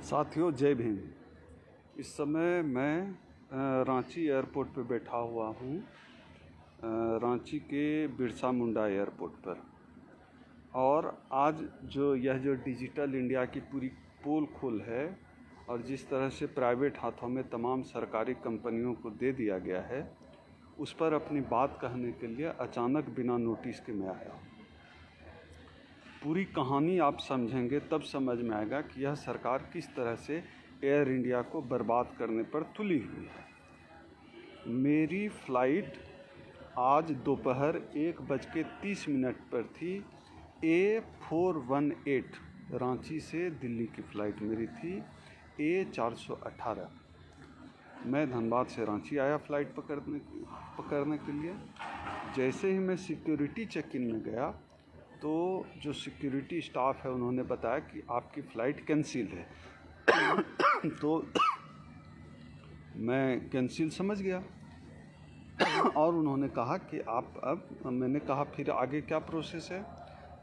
साथियों, जय भीम। इस समय मैं रांची एयरपोर्ट पे बैठा हुआ हूँ, रांची के बिरसा मुंडा एयरपोर्ट पर। और आज जो डिजिटल इंडिया की पूरी पोल खोल है और जिस तरह से प्राइवेट हाथों में तमाम सरकारी कंपनियों को दे दिया गया है, उस पर अपनी बात कहने के लिए अचानक बिना नोटिस के मैं आया हूँ। पूरी कहानी आप समझेंगे तब समझ में आएगा कि यह सरकार किस तरह से एयर इंडिया को बर्बाद करने पर तुली हुई है। मेरी फ़्लाइट आज दोपहर 1:30 पर थी। A418 रांची से दिल्ली की फ़्लाइट मेरी थी। A418 मैं धनबाद से रांची आया फ़्लाइट पकड़ने के लिए। जैसे ही मैं सिक्योरिटी चेक इन में गया तो जो सिक्योरिटी स्टाफ है उन्होंने बताया कि आपकी फ़्लाइट कैंसिल है। तो मैं कैंसिल समझ गया और उन्होंने कहा कि आप अब मैंने कहा फिर आगे क्या प्रोसेस है,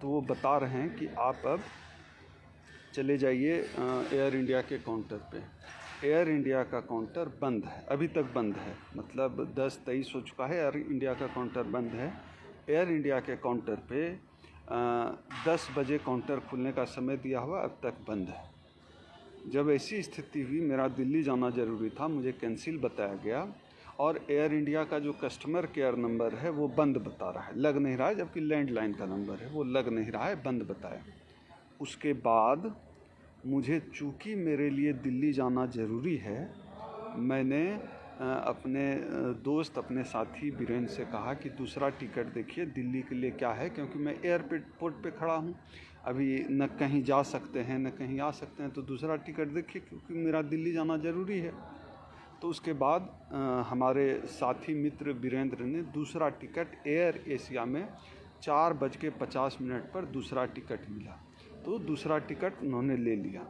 तो वो बता रहे हैं कि आप अब चले जाइए एयर इंडिया के काउंटर पे। एयर इंडिया का काउंटर बंद है, अभी तक बंद है, मतलब 10-23 हो चुका है, एयर इंडिया का काउंटर बंद है। एयर इंडिया के काउंटर पे 10 बजे काउंटर खुलने का समय दिया हुआ, अब तक बंद है। जब ऐसी स्थिति हुई, मेरा दिल्ली जाना ज़रूरी था, मुझे कैंसिल बताया गया और एयर इंडिया का जो कस्टमर केयर नंबर है वो बंद बता रहा है, लग नहीं रहा है, जबकि लैंडलाइन का नंबर है वो लग नहीं रहा है, बंद बताया। उसके बाद मुझे चूँकि मेरे लिए दिल्ली जाना ज़रूरी है, मैंने अपने दोस्त अपने साथी बीरेंद्र से कहा कि दूसरा टिकट देखिए दिल्ली के लिए क्या है, क्योंकि मैं एयरपोर्ट पे खड़ा हूँ, अभी न कहीं जा सकते हैं न कहीं आ सकते हैं, तो दूसरा टिकट देखिए क्योंकि मेरा दिल्ली जाना ज़रूरी है। तो उसके बाद हमारे साथी मित्र बीरेंद्र ने दूसरा टिकट एयर एशिया में 4:50 पर दूसरा टिकट मिला, तो दूसरा टिकट उन्होंने ले लिया।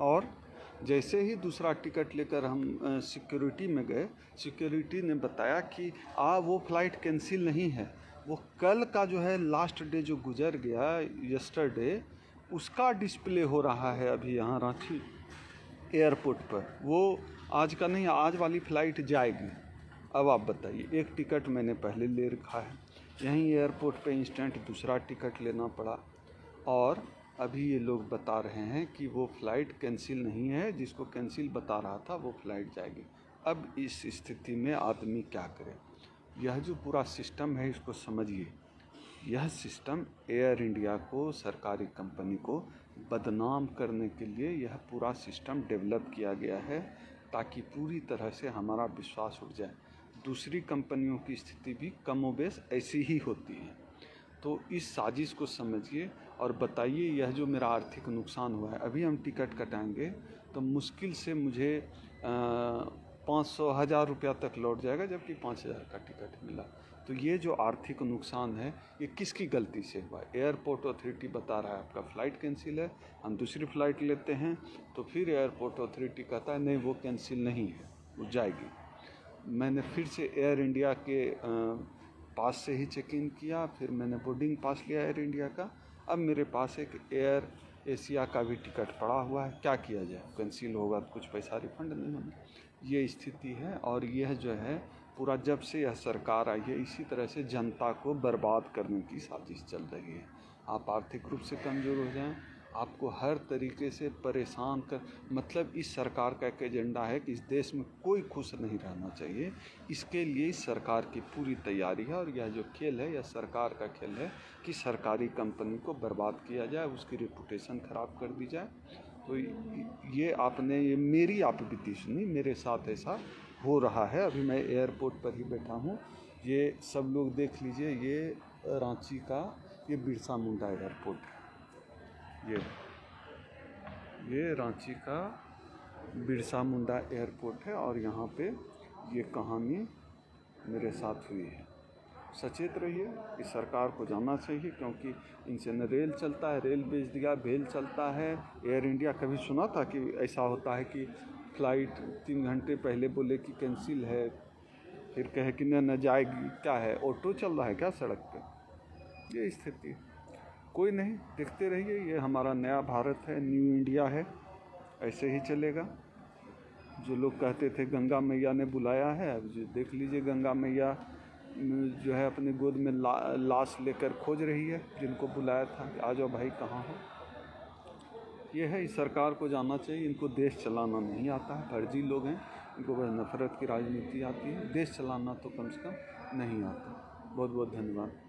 और जैसे ही दूसरा टिकट लेकर हम सिक्योरिटी में गए, सिक्योरिटी ने बताया कि वो फ़्लाइट कैंसिल नहीं है, वो कल का जो है लास्ट डे जो गुजर गया यस्टरडे, उसका डिस्प्ले हो रहा है अभी यहाँ रांची एयरपोर्ट पर। वो आज का नहीं, आज वाली फ़्लाइट जाएगी। अब आप बताइए, एक टिकट मैंने पहले ले रखा है, यहीं एयरपोर्ट पे इंस्टेंट दूसरा टिकट लेना पड़ा और अभी ये लोग बता रहे हैं कि वो फ़्लाइट कैंसिल नहीं है, जिसको कैंसिल बता रहा था वो फ़्लाइट जाएगी। अब इस स्थिति में आदमी क्या करे? यह जो पूरा सिस्टम है इसको समझिए। यह सिस्टम एयर इंडिया को, सरकारी कंपनी को बदनाम करने के लिए यह पूरा सिस्टम डेवलप किया गया है, ताकि पूरी तरह से हमारा विश्वास उठ जाए। दूसरी कंपनियों की स्थिति भी कमोबेश ऐसी ही होती है। तो इस साजिश को समझिए और बताइए यह जो मेरा आर्थिक नुकसान हुआ है, अभी हम टिकट कटाएंगे तो मुश्किल से मुझे 500-1000 रुपया तक लौट जाएगा, जबकि 5000 का टिकट मिला। तो ये जो आर्थिक नुकसान है ये किसकी गलती से हुआ? एयरपोर्ट अथॉरिटी बता रहा है आपका फ़्लाइट कैंसिल है, हम दूसरी फ़्लाइट लेते हैं तो फिर एयरपोर्ट अथॉरिटी कहता है नहीं वो कैंसिल नहीं है, वो जाएगी। मैंने फिर से एयर इंडिया के पास से ही चेक इन किया, फिर मैंने बोर्डिंग पास लिया एयर इंडिया का। अब मेरे पास एक एयर एशिया का भी टिकट पड़ा हुआ है, क्या किया जाए? कैंसिल होगा तो कुछ पैसा रिफंड नहीं होंगे। ये स्थिति है और यह जो है पूरा जब से यह सरकार आई है इसी तरह से जनता को बर्बाद करने की साजिश चल रही है। आप आर्थिक रूप से कमज़ोर हो जाएं, आपको हर तरीके से परेशान कर, मतलब इस सरकार का एक एजेंडा है कि इस देश में कोई खुश नहीं रहना चाहिए। इसके लिए इस सरकार की पूरी तैयारी है और यह जो खेल है यह सरकार का खेल है कि सरकारी कंपनी को बर्बाद किया जाए, उसकी रेपुटेशन ख़राब कर दी जाए। तो ये मेरी आप बीती सुनी, मेरे साथ ऐसा हो रहा है। अभी मैं एयरपोर्ट पर ही बैठा हूँ, ये सब लोग देख लीजिए, ये रांची का ये बिरसा मुंडा एयरपोर्ट है। ये रांची का बिरसा मुंडा एयरपोर्ट है और यहाँ पे ये कहानी मेरे साथ हुई है। सचेत रहिए, इस सरकार को जानना चाहिए, क्योंकि इनसे न रेल चलता है, रेल बेच दिया, भेल चलता है। एयर इंडिया कभी सुना था कि ऐसा होता है कि फ़्लाइट 3 घंटे पहले बोले कि कैंसिल है, फिर कहे कि न जाएगी? क्या है, ऑटो चल रहा है क्या सड़क पे? ये स्थिति कोई नहीं, देखते रहिए। ये हमारा नया भारत है, न्यू इंडिया है, ऐसे ही चलेगा। जो लोग कहते थे गंगा मैया ने बुलाया है, अब जो देख लीजिए गंगा मैया जो है अपनी गोद में लाश लेकर खोज रही है जिनको बुलाया था कि आ जाओ भाई कहाँ हो। ये है, इस सरकार को जानना चाहिए, इनको देश चलाना नहीं आता है, फर्जी लोग हैं, इनको बस नफरत की राजनीति आती है, देश चलाना तो कम से कम नहीं आता। बहुत बहुत धन्यवाद।